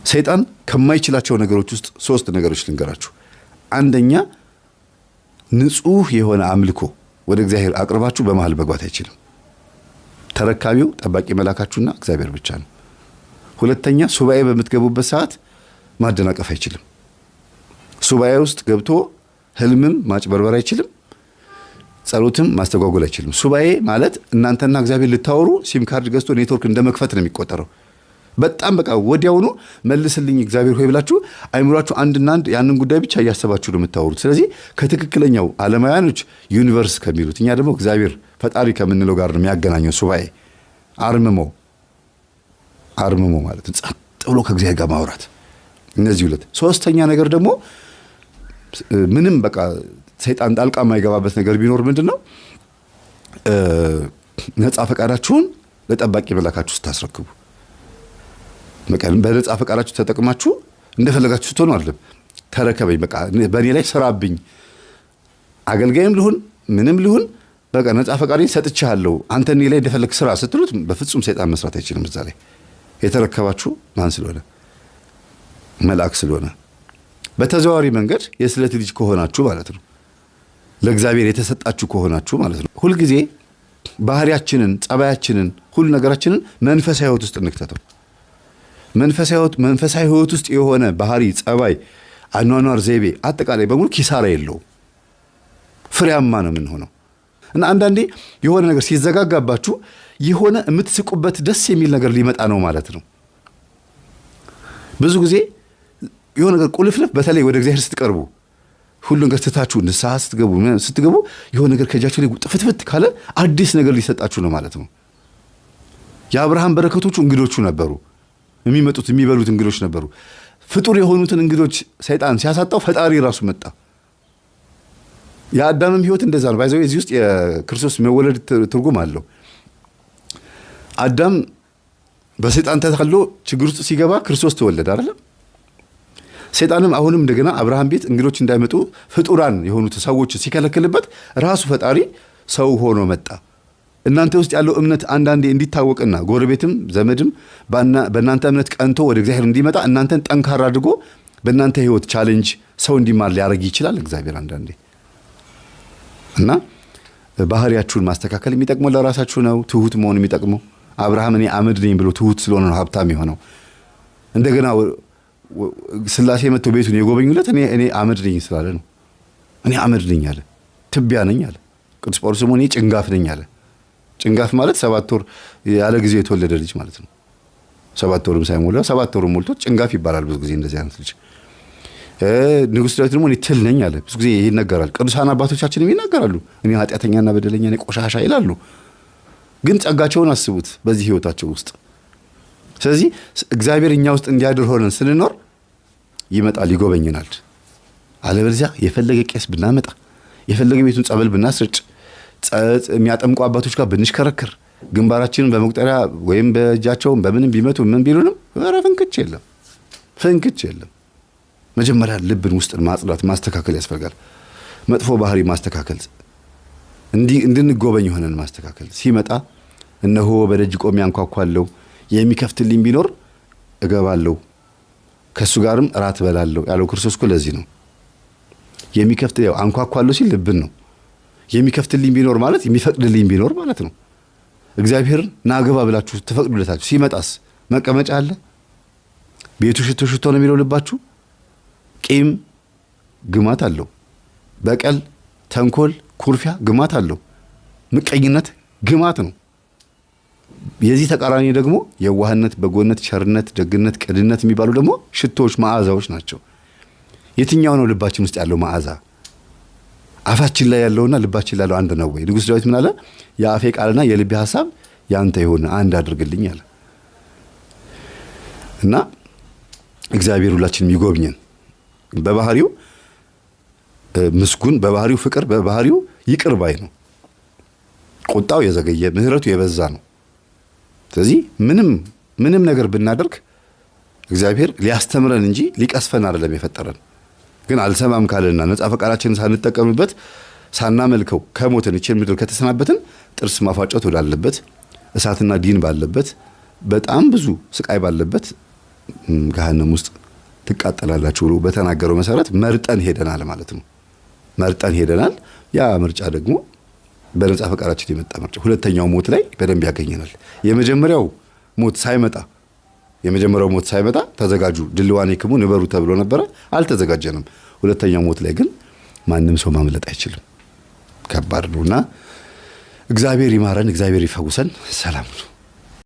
ሰይጣን ከማይችላቸው ነገሮች ውስጥ ሶስት ነገሮች ልንገራችሁ። አንደኛ ንጹህ የሆነ አምልኮ ወደ እግዚአብሔር አቅርባችሁ በመሃል መግባት አይችልም። ተረካቢው ጠባቂ መላካችሁና እግዚአብሔር ብቻ ነው። ሁለተኛ ሱባኤ በምትገቡበት ሰዓት ማደናቀፍ አይችልም። ሱባኤ ውስጥ ገብቶ ህልምም ማጭበርበር አይችልም። ጸሎትም ማስተጓጎል አይችልም። ሱባኤ ማለት እናንተና እግዚአብሔር ልታወሩ ሲም ካርድ ገዝቶ ኔትወርክ እንደመክፈት ነው የሚቆጠረው። በጣም በቃ ወዲያውኑ መልስልኝ እግዚአብሔር ሆይ ብላችሁ አይምሯችሁ አንድና አንድ ያንን ጉዳይ ብቻ እያሰባችሁ ነው የምታወሩት። ስለዚህ ከትክክለኛው ዓለማውያኖች ዩኒቨርስ ከሚሉት እኛ ደግሞ እግዚአብሔር ፈጣሪ ከምንለው ጋር ነው የሚያገናኘው ሱባኤ። አርምሞ ማለት ጸጥ ብሎ ከእግዚአብሔር ጋር ማውራት። እነዚህ ሁለት። ሶስተኛ ነገር ደግሞ ምንም በቃ ሰይጣን ጣልቃ የማይገባበት ነገር ቢኖር ምንድነው? ነፃ ፈቃዳችሁን ለጠባቂ መላካችሁ ስታስረክቡ በነፃ ፈቃዳችሁ ተጠቅማችሁ እንደፈለጋችሁ ስትሆኑ አይደለም። ተረከበኝ በቃ በእኔ ላይ ስራብኝ፣ አገልጋይም ልሁን ምንም ልሁን በቃ ነፃ ፈቃዴን ሰጥቻለሁ አንተ እኔ ላይ እንደፈለግ ስራ ስትሉት በፍጹም ሰይጣን መስራት አይችልም። እዛ ላይ የተረከባችሁ ማን ስለሆነ? መልአክ ስለሆነ። በተዘዋዋሪ መንገድ የስለት ልጅ ከሆናችሁ ማለት ነው፣ ለእግዚአብሔር የተሰጣችሁ ከሆናችሁ ማለት ነው። ሁልጊዜ ባህሪያችንን፣ ጸባያችንን፣ ሁሉ ነገራችንን መንፈሳዊ ህይወት ውስጥ እንክተተው። መንፈሳዊ ህይወት ውስጥ የሆነ ባህሪ፣ ጸባይ፣ አኗኗር ዘይቤ አጠቃላይ በሙሉ ኪሳራ የለውም፣ ፍሬያማ ነው የምንሆነው። እና አንዳንዴ የሆነ ነገር ሲዘጋጋባችሁ የሆነ የምትስቁበት ደስ የሚል ነገር ሊመጣ ነው ማለት ነው። ብዙ ጊዜ የሆነ ነገር ቁልፍልፍ፣ በተለይ ወደ እግዚአብሔር ስትቀርቡ ሁሉ ነገር ትታችሁ ንስሐ ስትገቡ የሆነ ነገር ከእጃችሁ ላይ ጥፍትፍት ካለ አዲስ ነገር ሊሰጣችሁ ነው ማለት ነው። የአብርሃም በረከቶቹ እንግዶቹ ነበሩ። የሚመጡት የሚበሉት እንግዶች ነበሩ። ፍጡር የሆኑትን እንግዶች ሰይጣን ሲያሳጣው ፈጣሪ ራሱ መጣ። የአዳምም ህይወት እንደዛ ነው። ባይዘው እዚህ ውስጥ የክርስቶስ መወለድ ትርጉም አለው። አዳም በሰይጣን ተታሎ ችግር ውስጥ ሲገባ ክርስቶስ ተወለደ አይደል? ሰይጣንም አሁንም እንደገና አብርሃም ቤት እንግዶች እንዳይመጡ ፍጡራን የሆኑት ሰዎች ሲከለክልበት ራሱ ፈጣሪ ሰው ሆኖ መጣ። እናንተ ውስጥ ያለው እምነት አንዳንዴ እንዲታወቅና ጎረቤትም ዘመድም በእናንተ እምነት ቀንቶ ወደ እግዚአብሔር እንዲመጣ እናንተን ጠንካራ አድርጎ በእናንተ ህይወት ቻሌንጅ ሰው እንዲማር ሊያደርግ ይችላል እግዚአብሔር አንዳንዴ። እና ባህሪያችሁን ማስተካከል የሚጠቅመው ለራሳችሁ ነው። ትሁት መሆን የሚጠቅመው አብርሃም እኔ አመድ ነኝ ብሎ ትሁት ስለሆነ ነው ሀብታም የሆነው። እንደገና ስላሴ መጥቶ ቤቱን የጎበኙለት እኔ አመድ ነኝ ስላለ ነው። እኔ አመድ ነኝ አለ፣ ትቢያ ነኝ አለ። ቅዱስ ጳውሎስም እኔ ጭንጋፍ ነኝ አለ። ጭንጋፍ ማለት 7 ወር ያለ ጊዜ የተወለደ ልጅ ማለት ነው። 7 ወርም ሳይሞላ 7 ወርም ሞልቶ ጭንጋፍ ይባላል ብዙ ጊዜ እንደዚህ አይነት ልጅ። ንጉሥ ዳዊት ደግሞ እኔ ትል ነኝ አለ። ብዙ ጊዜ ይነገራል። ቅዱሳን አባቶቻችንም ይናገራሉ። እኔ ኃጢአተኛና በደለኛ ነኝ፣ ቆሻሻ ይላሉ። ግን ጸጋቸውን አስቡት በዚህ ህይወታቸው ውስጥ። ስለዚህ እግዚአብሔር እኛ ውስጥ እንዲያድር ሆነን ስንኖር ይመጣል፣ ይጎበኝናል። አለበለዚያ የፈለገ ቄስ ብናመጣ፣ የፈለገ ቤቱን ጸበል ብናስርጭ፣ የሚያጠምቁ አባቶች ጋር ብንሽከረከር፣ ግንባራችንን በመቁጠሪያ ወይም በእጃቸውን በምንም ቢመቱ ምን ቢሉንም ፍንክች የለም። መጀመሪያ ልብን ውስጥን ማጽዳት ማስተካከል ያስፈልጋል። መጥፎ ባህሪ ማስተካከል፣ እንድንጎበኝ ሆነን ማስተካከል። ሲመጣ እነሆ በደጅ ቆሜ አንኳኳለሁ፣ የሚከፍትልኝ ቢኖር እገባለሁ፣ ከሱ ጋርም እራት እበላለሁ ያለው ክርስቶስ እኮ ለዚህ ነው። የሚከፍትልኝ አንኳኳለሁ ሲል ልብን ነው። የሚከፍትልኝ ቢኖር ማለት የሚፈቅድልኝ ቢኖር ማለት ነው። እግዚአብሔር ናገባ ብላችሁ ተፈቅዱለታችሁ ሲመጣስ መቀመጫ አለ? ቤቱ ሽቶ ነው የሚለው ልባችሁ? ቂም ግማት አለው። በቀል፣ ተንኮል፣ ኩርፊያ ግማት አለው። ምቀኝነት ግማት ነው። የዚህ ተቃራኒ ደግሞ የዋህነት፣ በጎነት፣ ቸርነት፣ ደግነት፣ ቅድነት የሚባሉ ደግሞ ሽቶዎች፣ መዓዛዎች ናቸው። የትኛው ነው ልባችን ውስጥ ያለው መዓዛ? አፋችን ላይ ያለውና ልባችን ላይ ያለው አንድ ነው ወይ? ንጉሥ ዳዊት ምን አለ? የአፌ ቃልና የልቤ ሐሳብ ያንተ ይሁን አንድ አድርግልኝ አለ። እና እግዚአብሔር ሁላችንም ይጎብኘን። በባህሪው ምስጉን፣ በባህሪው ፍቅር፣ በባህሪው ይቅር ባይ ነው። ቁጣው የዘገየ ምህረቱ የበዛ ነው። ስለዚህ ምንም ነገር ብናደርግ እግዚአብሔር ሊያስተምረን እንጂ ሊቀስፈን አይደለም የፈጠረን። ግን አልሰማም ካለና ነፃ ፈቃዳችንን ሳንጠቀምበት ሳናመልከው ከሞትን እቺን ምድር ከተሰናበትን ጥርስ ማፋጨት ወዳለበት እሳትና ዲን ባለበት በጣም ብዙ ስቃይ ባለበት ገሃነም ውስጥ ትቃጠላላችሁ ብሎ በተናገረው መሰረት መርጠን ሄደናል ማለት ነው። መርጠን ሄደናል። ያ ምርጫ ደግሞ በነጻ ፈቃዳችን የመጣ ምርጫ። ሁለተኛው ሞት ላይ በደንብ ያገኘናል። የመጀመሪያው ሞት ሳይመጣ ተዘጋጁ፣ ድልዋን ይክሙ ንበሩ ተብሎ ነበረ። አልተዘጋጀንም። ሁለተኛው ሞት ላይ ግን ማንም ሰው ማምለጥ አይችልም። ከባድ ነውና እግዚአብሔር ይማረን፣ እግዚአብሔር ይፈውሰን። ሰላም ነው።